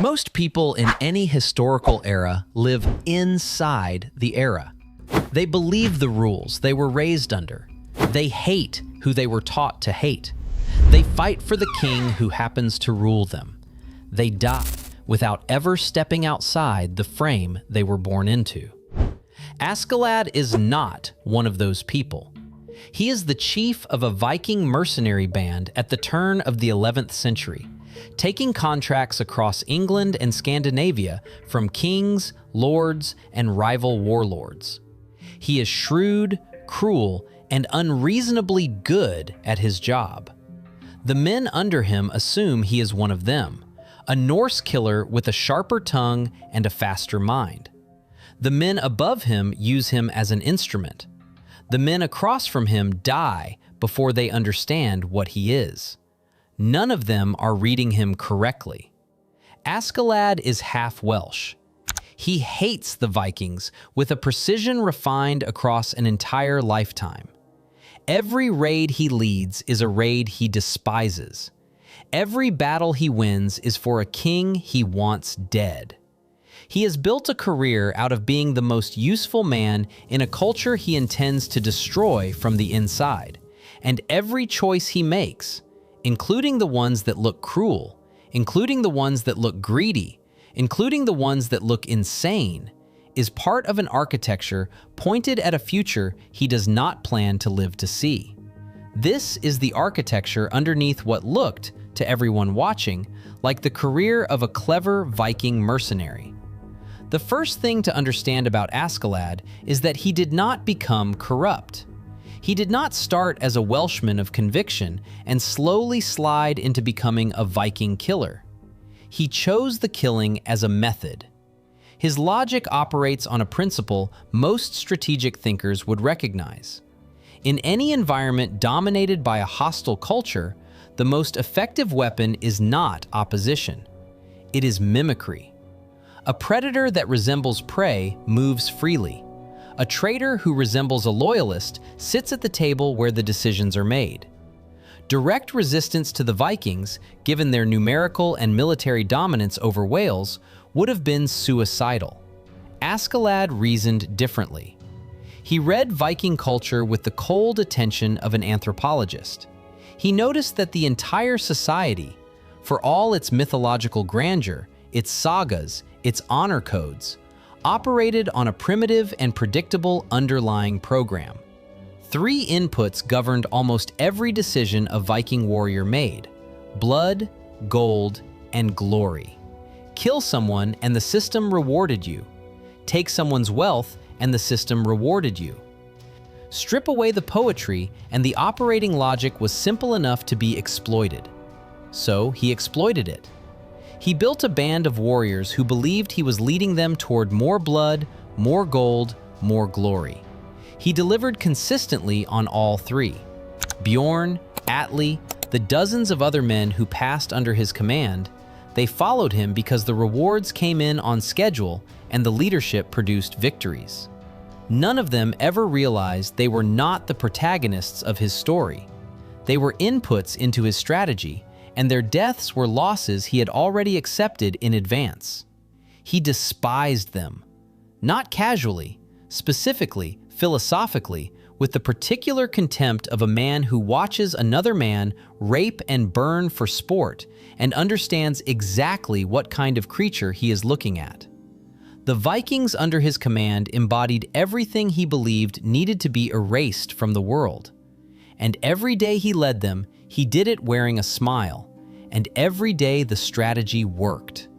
Most people in any historical era live inside the era. They believe the rules they were raised under. They hate who they were taught to hate. They fight for the king who happens to rule them. They die without ever stepping outside the frame they were born into. Askeladd is not one of those people. He is the chief of a Viking mercenary band at the turn of the 11th century, taking contracts across England and Scandinavia from kings, lords, and rival warlords. He is shrewd, cruel, and unreasonably good at his job. The men under him assume he is one of them, a Norse killer with a sharper tongue and a faster mind. The men above him use him as an instrument. The men across from him die before they understand what he is. None of them are reading him correctly. Askeladd is half Welsh. He hates the Vikings with a precision refined across an entire lifetime. Every raid he leads is a raid he despises. Every battle he wins is for a king he wants dead. He has built a career out of being the most useful man in a culture he intends to destroy from the inside. And every choice he makes, including the ones that look cruel, including the ones that look greedy, including the ones that look insane, is part of an architecture pointed at a future he does not plan to live to see. This is the architecture underneath what looked, to everyone watching, like the career of a clever Viking mercenary. The first thing to understand about Askeladd is that he did not become corrupt. He did not start as a Welshman of conviction and slowly slide into becoming a Viking killer. He chose the killing as a method. His logic operates on a principle most strategic thinkers would recognize. In any environment dominated by a hostile culture, the most effective weapon is not opposition. It is mimicry. A predator that resembles prey moves freely. A traitor who resembles a loyalist sits at the table where the decisions are made. Direct resistance to the Vikings, given their numerical and military dominance over Wales, would have been suicidal. Askeladd reasoned differently. He read Viking culture with the cold attention of an anthropologist. He noticed that the entire society, for all its mythological grandeur, its sagas, its honor codes, operated on a primitive and predictable underlying program. 3 inputs governed almost every decision a Viking warrior made: blood, gold, and glory. Kill someone and the system rewarded you. Take someone's wealth and the system rewarded you. Strip away the poetry and the operating logic was simple enough to be exploited. So he exploited it. He built a band of warriors who believed he was leading them toward more blood, more gold, more glory. He delivered consistently on all 3. Bjorn, Atli, the dozens of other men who passed under his command, they followed him because the rewards came in on schedule and the leadership produced victories. None of them ever realized they were not the protagonists of his story. They were inputs into his strategy, and their deaths were losses he had already accepted in advance. He despised them, not casually, specifically, philosophically, with the particular contempt of a man who watches another man rape and burn for sport and understands exactly what kind of creature he is looking at. The Vikings under his command embodied everything he believed needed to be erased from the world. And every day he led them, he did it wearing a smile, and every day the strategy worked.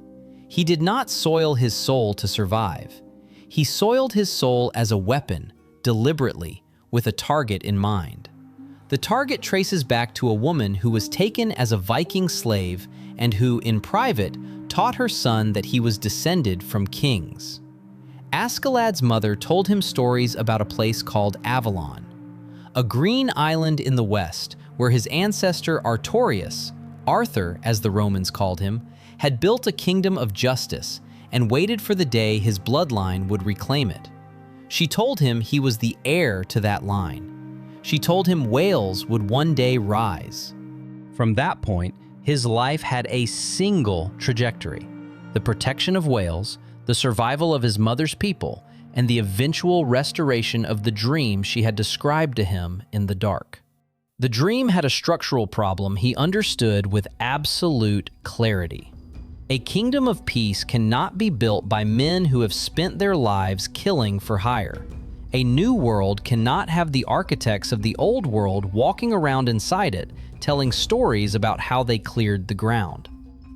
He did not soil his soul to survive. He soiled his soul as a weapon, deliberately, with a target in mind. The target traces back to a woman who was taken as a Viking slave and who, in private, taught her son that he was descended from kings. Askeladd's mother told him stories about a place called Avalon, a green island in the west where his ancestor Artorius, Arthur as the Romans called him, had built a kingdom of justice and waited for the day his bloodline would reclaim it. She told him he was the heir to that line. She told him Wales would one day rise. From that point, his life had a single trajectory: the protection of Wales, the survival of his mother's people, and the eventual restoration of the dream she had described to him in the dark. The dream had a structural problem he understood with absolute clarity. A kingdom of peace cannot be built by men who have spent their lives killing for hire. A new world cannot have the architects of the old world walking around inside it, telling stories about how they cleared the ground.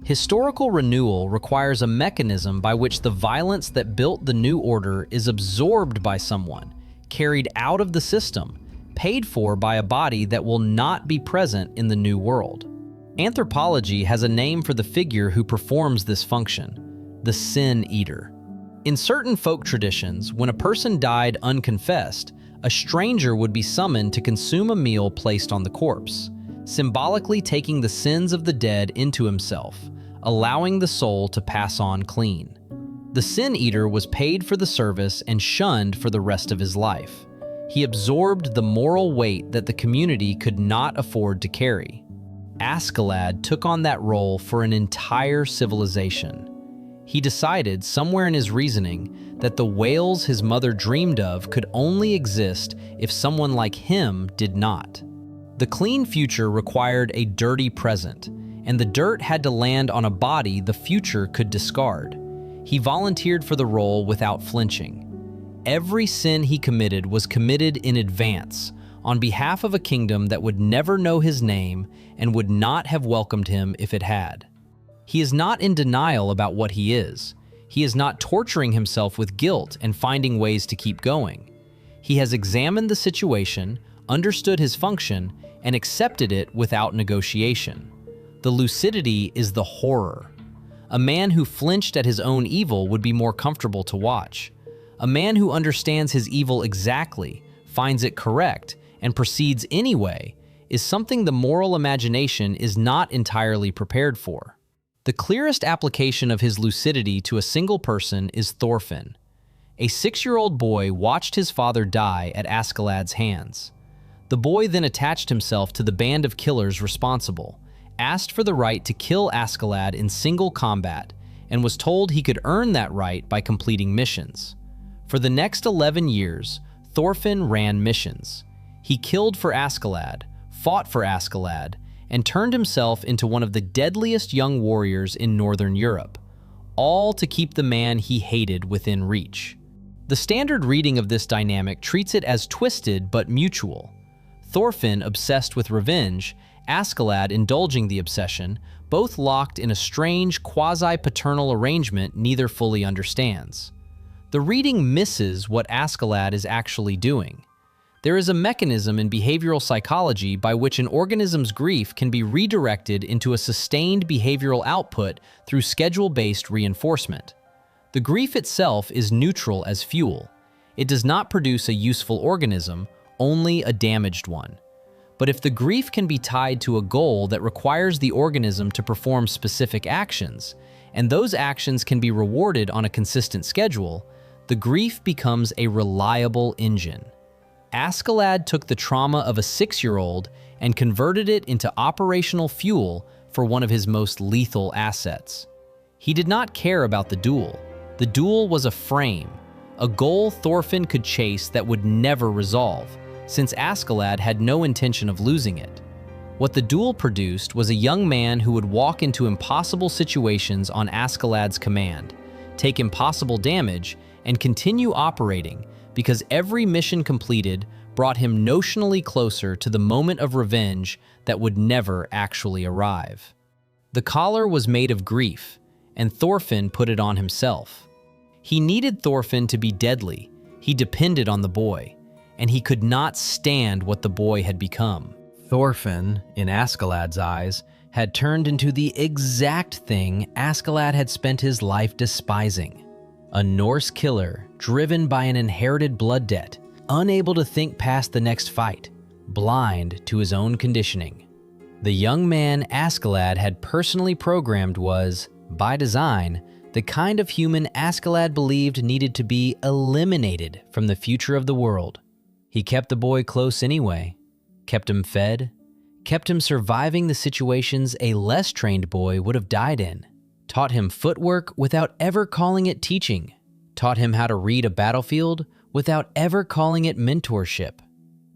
Historical renewal requires a mechanism by which the violence that built the new order is absorbed by someone, carried out of the system, paid for by a body that will not be present in the new world. Anthropology has a name for the figure who performs this function: the sin eater. In certain folk traditions, when a person died unconfessed, a stranger would be summoned to consume a meal placed on the corpse, symbolically taking the sins of the dead into himself, allowing the soul to pass on clean. The sin eater was paid for the service and shunned for the rest of his life. He absorbed the moral weight that the community could not afford to carry. Askeladd took on that role for an entire civilization. He decided, somewhere in his reasoning, that the Wales his mother dreamed of could only exist if someone like him did not. The clean future required a dirty present, and the dirt had to land on a body the future could discard. He volunteered for the role without flinching. Every sin he committed was committed in advance, on behalf of a kingdom that would never know his name and would not have welcomed him if it had. He is not in denial about what he is. He is not torturing himself with guilt and finding ways to keep going. He has examined the situation, understood his function, and accepted it without negotiation. The lucidity is the horror. A man who flinched at his own evil would be more comfortable to watch. A man who understands his evil exactly, finds it correct, and proceeds anyway is something the moral imagination is not entirely prepared for. The clearest application of his lucidity to a single person is Thorfinn. A 6-year-old boy watched his father die at Askeladd's hands. The boy then attached himself to the band of killers responsible, asked for the right to kill Askeladd in single combat, and was told he could earn that right by completing missions. For the next 11 years, Thorfinn ran missions. He killed for Askeladd, fought for Askeladd, and turned himself into one of the deadliest young warriors in Northern Europe, all to keep the man he hated within reach. The standard reading of this dynamic treats it as twisted but mutual. Thorfinn obsessed with revenge, Askeladd indulging the obsession, both locked in a strange quasi-paternal arrangement neither fully understands. The reading misses what Askeladd is actually doing. There is a mechanism in behavioral psychology by which an organism's grief can be redirected into a sustained behavioral output through schedule-based reinforcement. The grief itself is neutral as fuel. It does not produce a useful organism, only a damaged one. But if the grief can be tied to a goal that requires the organism to perform specific actions, and those actions can be rewarded on a consistent schedule, the grief becomes a reliable engine. Askeladd took the trauma of a 6-year-old and converted it into operational fuel for one of his most lethal assets. He did not care about the duel. The duel was a frame, a goal Thorfinn could chase that would never resolve, since Askeladd had no intention of losing it. What the duel produced was a young man who would walk into impossible situations on Askeladd's command, take impossible damage, and continue operating because every mission completed brought him notionally closer to the moment of revenge that would never actually arrive. The collar was made of grief, and Thorfinn put it on himself. He needed Thorfinn to be deadly. He depended on the boy, and he could not stand what the boy had become. Thorfinn, in Askeladd's eyes, had turned into the exact thing Askeladd had spent his life despising. A Norse killer, driven by an inherited blood debt, unable to think past the next fight, blind to his own conditioning. The young man Askeladd had personally programmed was, by design, the kind of human Askeladd believed needed to be eliminated from the future of the world. He kept the boy close anyway, kept him fed, kept him surviving the situations a less trained boy would have died in. taught him footwork without ever calling it teaching, taught him how to read a battlefield without ever calling it mentorship.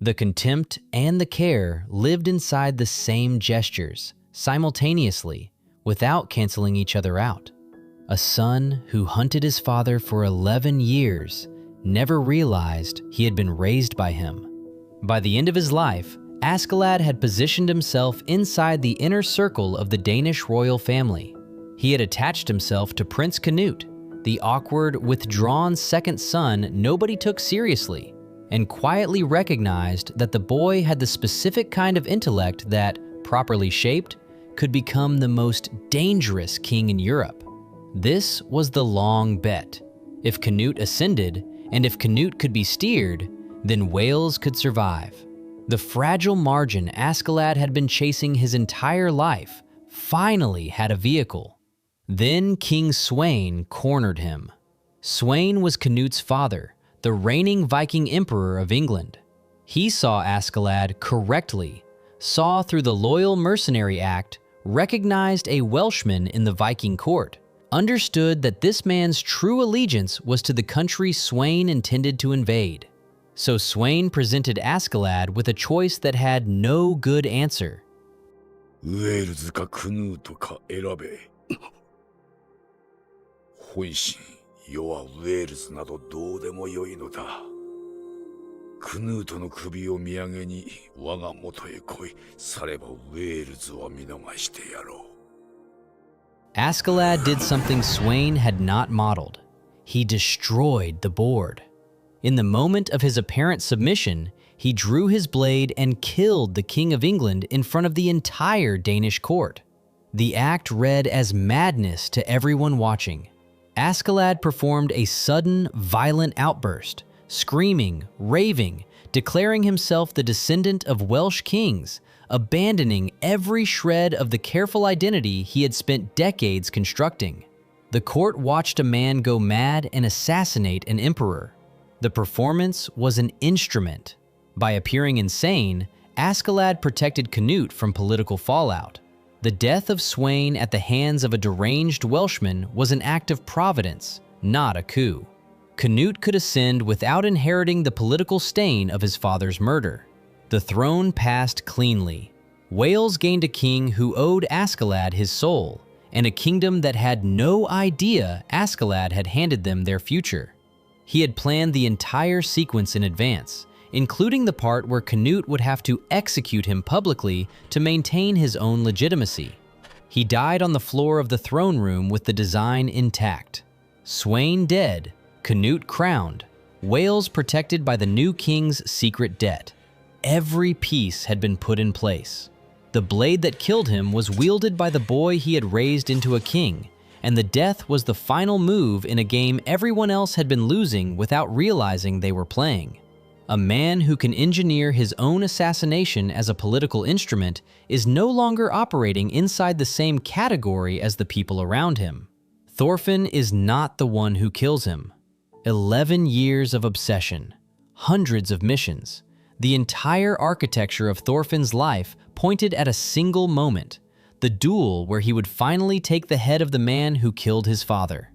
The contempt and the care lived inside the same gestures, simultaneously, without canceling each other out. A son who hunted his father for 11 years never realized he had been raised by him. By the end of his life, Askeladd had positioned himself inside the inner circle of the Danish royal family. He had attached himself to Prince Canute, the awkward, withdrawn second son nobody took seriously, and quietly recognized that the boy had the specific kind of intellect that, properly shaped, could become the most dangerous king in Europe. This was the long bet. If Canute ascended, and if Canute could be steered, then Wales could survive. The fragile margin Askeladd had been chasing his entire life finally had a vehicle. Then King Sweyn cornered him. Sweyn was Canute's father, the reigning Viking emperor of England. He saw Askeladd correctly, saw through the loyal mercenary act, recognized a Welshman in the Viking court, understood that this man's true allegiance was to the country Sweyn intended to invade. So Sweyn presented Askeladd with a choice that had no good answer. ウェールズかクヌートか選べ。本心、世はウェールズなどどうでもよいのだ。クヌートの首を見上げに我が元へ来い。さればウェールズは見逃してやろう。Askeladd did something Sweyn had not modeled. He destroyed the board. In the moment of his apparent submission, he drew his blade and killed the King of England in front of the entire Danish court. The act read as madness to everyone watching. Askeladd performed a sudden, violent outburst, screaming, raving, declaring himself the descendant of Welsh kings, abandoning every shred of the careful identity he had spent decades constructing. The court watched a man go mad and assassinate an emperor. The performance was an instrument. By appearing insane, Askeladd protected Canute from political fallout. The death of Sweyn at the hands of a deranged Welshman was an act of providence, not a coup. Canute could ascend without inheriting the political stain of his father's murder. The throne passed cleanly. Wales gained a king who owed Askeladd his soul, and a kingdom that had no idea Askeladd had handed them their future. He had planned the entire sequence in advance, including the part where Canute would have to execute him publicly to maintain his own legitimacy. He died on the floor of the throne room with the design intact. Sweyn dead, Canute crowned, Wales protected by the new king's secret debt. Every piece had been put in place. The blade that killed him was wielded by the boy he had raised into a king, and the death was the final move in a game everyone else had been losing without realizing they were playing. A man who can engineer his own assassination as a political instrument is no longer operating inside the same category as the people around him. Thorfinn is not the one who kills him. 11 years of obsession, hundreds of missions, the entire architecture of Thorfinn's life pointed at a single moment, the duel where he would finally take the head of the man who killed his father.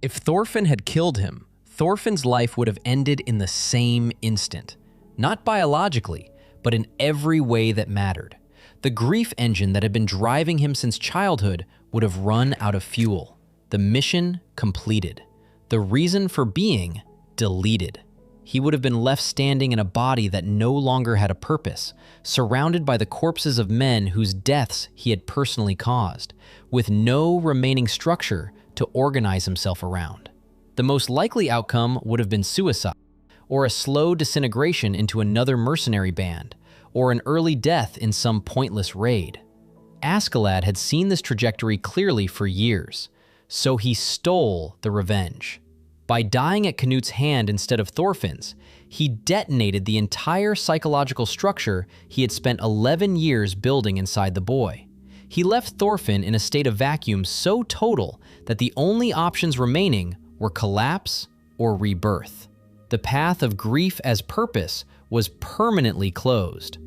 If Thorfinn had killed him, Thorfinn's life would have ended in the same instant. Not biologically, but in every way that mattered. The grief engine that had been driving him since childhood would have run out of fuel. The mission completed. The reason for being deleted. He would have been left standing in a body that no longer had a purpose, surrounded by the corpses of men whose deaths he had personally caused, with no remaining structure to organize himself around. The most likely outcome would have been suicide, or a slow disintegration into another mercenary band, or an early death in some pointless raid. Askeladd had seen this trajectory clearly for years, so he stole the revenge. By dying at Canute's hand instead of Thorfinn's, he detonated the entire psychological structure he had spent 11 years building inside the boy. He left Thorfinn in a state of vacuum so total that the only options remaining were collapse or rebirth. The path of grief as purpose was permanently closed.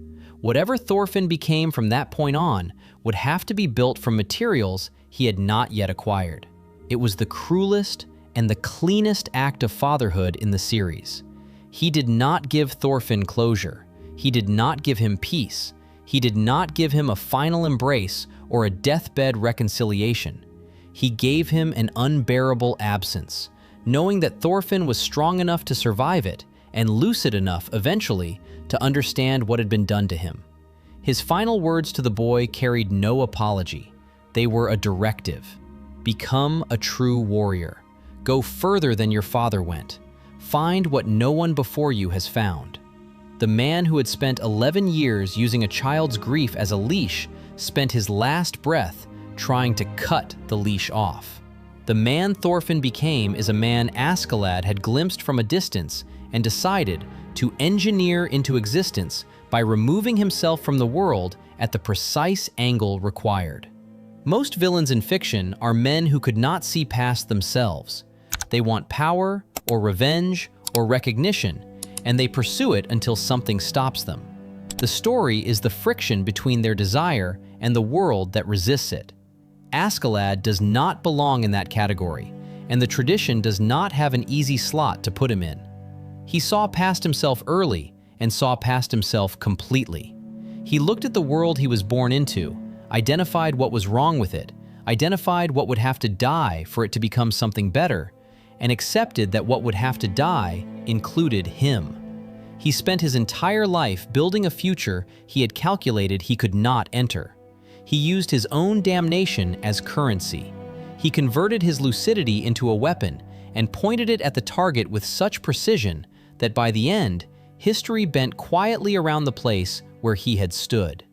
Whatever Thorfinn became from that point on would have to be built from materials he had not yet acquired. It was the cruelest and the cleanest act of fatherhood in the series. He did not give Thorfinn closure. He did not give him peace. He did not give him a final embrace or a deathbed reconciliation. He gave him an unbearable absence, knowing that Thorfinn was strong enough to survive it and lucid enough eventually to understand what had been done to him. His final words to the boy carried no apology. They were a directive. Become a true warrior. Go further than your father went. Find what no one before you has found. The man who had spent 11 years using a child's grief as a leash spent his last breath trying to cut the leash off. The man Thorfinn became is a man Askeladd had glimpsed from a distance and decided to engineer into existence by removing himself from the world at the precise angle required. Most villains in fiction are men who could not see past themselves. They want power or revenge or recognition, and they pursue it until something stops them. The story is the friction between their desire and the world that resists it. Askeladd does not belong in that category, and the tradition does not have an easy slot to put him in. He saw past himself early and saw past himself completely. He looked at the world he was born into, identified what was wrong with it, identified what would have to die for it to become something better, and accepted that what would have to die included him. He spent his entire life building a future he had calculated he could not enter. He used his own damnation as currency. He converted his lucidity into a weapon and pointed it at the target with such precision that by the end, history bent quietly around the place where he had stood.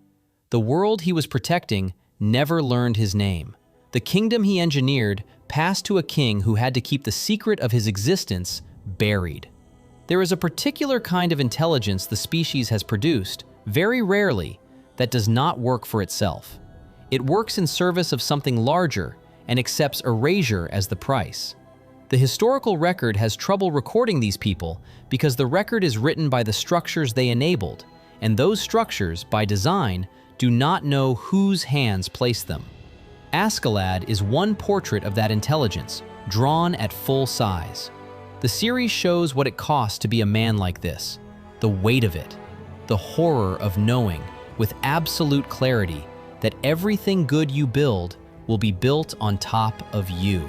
The world he was protecting never learned his name. The kingdom he engineered passed to a king who had to keep the secret of his existence buried. There is a particular kind of intelligence the species has produced, very rarely, that does not work for itself. It works in service of something larger and accepts erasure as the price. The historical record has trouble recording these people because the record is written by the structures they enabled, and those structures, by design, do not know whose hands placed them. Askeladd is one portrait of that intelligence, drawn at full size. The series shows what it costs to be a man like this, the weight of it, the horror of knowing, with absolute clarity, that everything good you build will be built on top of you.